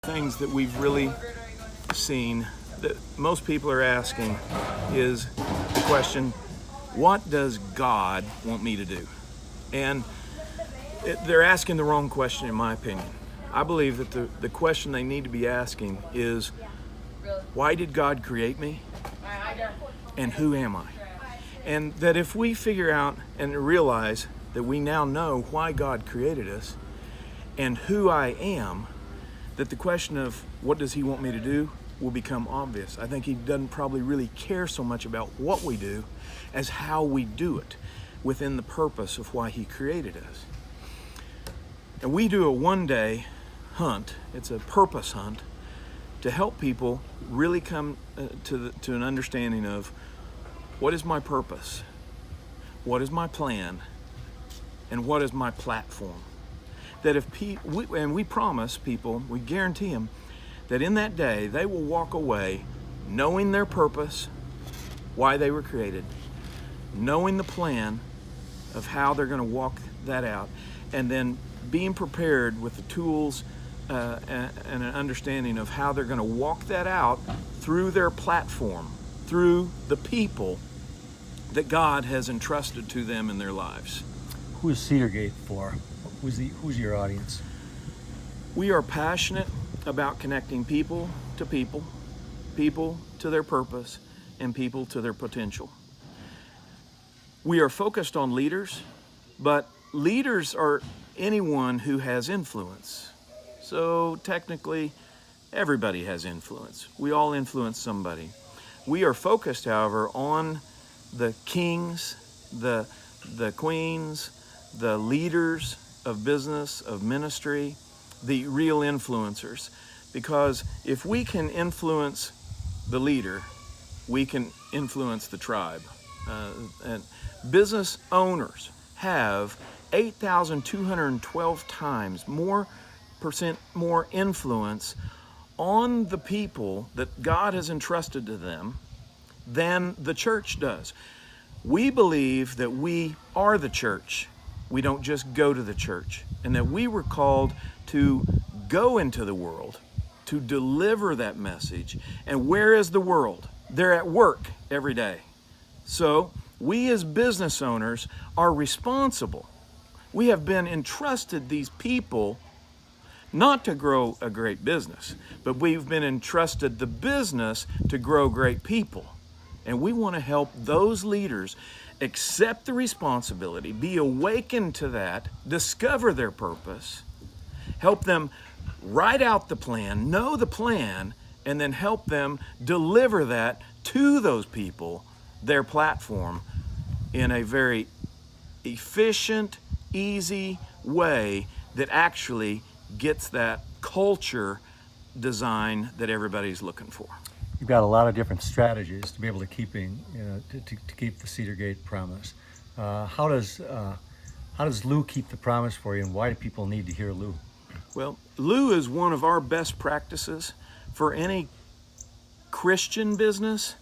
things that we've really seen that most people are asking is the question, what does God want me to do? And they're asking the wrong question, in my opinion. I believe that the question they need to be asking is, why did God create me? And who am I? And that if we figure out and realize that we now know why God created us and who I am, that the question of what does He want me to do will become obvious. I think He doesn't probably really care so much about what we do as how we do it within the purpose of why He created us. And we do a one-day hunt. It's a purpose hunt to help people really come to an understanding of what is my purpose, what is my plan, and what is my platform. That if we promise people, we guarantee them that in that day they will walk away knowing their purpose, why they were created, knowing the plan of how they're going to walk that out, and then being prepared with the tools and an understanding of how they're going to walk that out through their platform, through the people that God has entrusted to them in their lives. Who is Cedar Gate for? Who's your audience? We are passionate about connecting people to people, people to their purpose, and people to their potential. We are focused on leaders, but leaders are anyone who has influence. So technically, everybody has influence. We all influence somebody. We are focused, however, on the kings, the queens, the leaders of business, of ministry, the real influencers. Because if we can influence the leader, we can influence the tribe. And business owners have 8,212 times more influence on the people that God has entrusted to them than the church does. We believe that we are the church. We don't just go to the church, and that we were called to go into the world, to deliver that message. And where is the world? They're at work every day. So we as business owners are responsible. We have been entrusted these people not to grow a great business, but we've been entrusted the business to grow great people. And we want to help those leaders accept the responsibility, be awakened to that, discover their purpose, help them write out the plan, know the plan, and then help them deliver that to those people, their platform, in a very efficient, easy way that actually gets that culture design that everybody's looking for. You've got a lot of different strategies to be able to keep the Cedar Gate promise. How does Lou keep the promise for you, and why do people need to hear Lou? Well, Lou is one of our best practices for any Christian business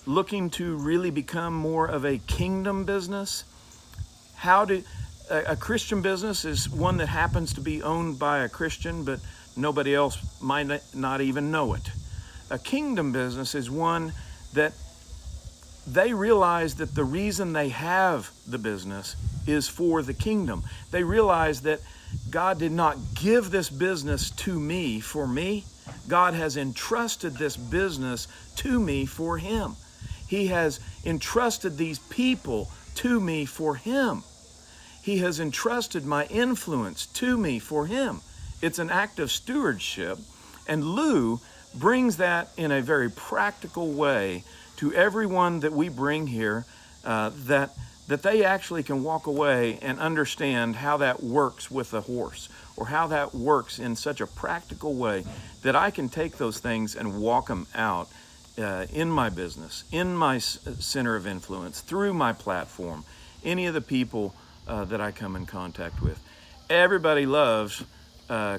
looking to really become more of a kingdom business. A Christian business is one that happens to be owned by a Christian, but nobody else might not even know it. A kingdom business is one that they realize that the reason they have the business is for the kingdom. They realize that God did not give this business to me for me. God has entrusted this business to me for Him. He has entrusted these people to me for Him. He has entrusted my influence to me for Him. It's an act of stewardship, and Lou brings that in a very practical way to everyone that we bring here, that they actually can walk away and understand how that works with a horse, or how that works in such a practical way that I can take those things and walk them out in my business, in my center of influence, through my platform, any of the people that I come in contact with. Everybody loves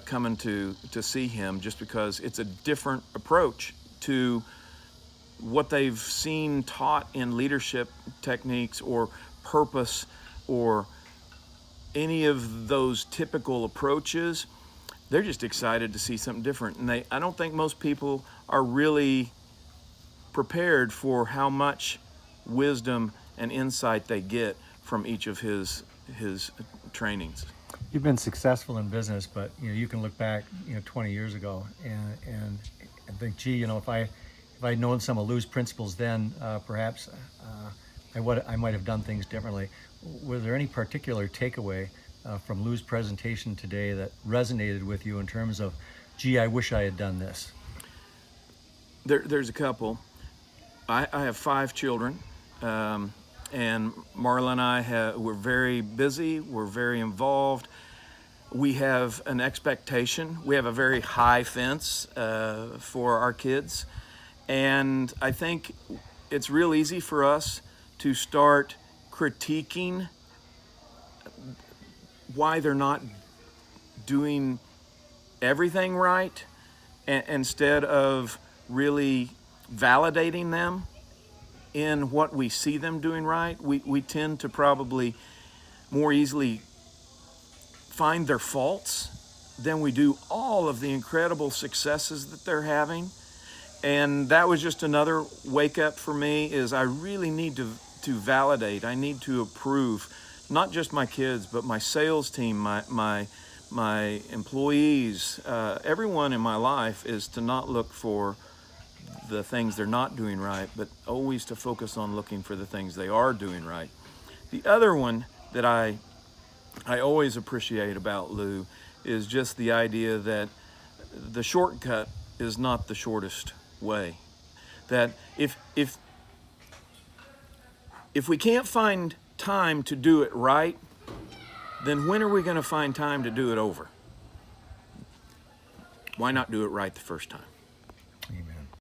coming to see him, just because it's a different approach to what they've seen taught in leadership techniques or purpose or any of those typical approaches. they're just excited to see something different. And I don't think most people are really prepared for how much wisdom and insight they get from each of his trainings. You've been successful in business, but you can look back 20 years ago and think, gee, if I'd known some of Lou's principles then, perhaps I might have done things differently. Was there any particular takeaway from Lou's presentation today that resonated with you in terms of, gee, I wish I had done this? There's a couple. I have 5 children, and Marla and I we're very busy, we're very involved. We have an expectation. We have a very high fence for our kids. And I think it's real easy for us to start critiquing why they're not doing everything right, instead of really validating them in what we see them doing right. We tend to probably more easily find their faults than we do all of the incredible successes that they're having. And that was just another wake up for me, is I really need to validate, I need to approve, not just my kids, but my sales team, my employees, everyone in my life, is to not look for the things they're not doing right, but always to focus on looking for the things they are doing right. The other one that I always appreciate about Lou is just the idea that the shortcut is not the shortest way. That if we can't find time to do it right, then when are we going to find time to do it over? Why not do it right the first time?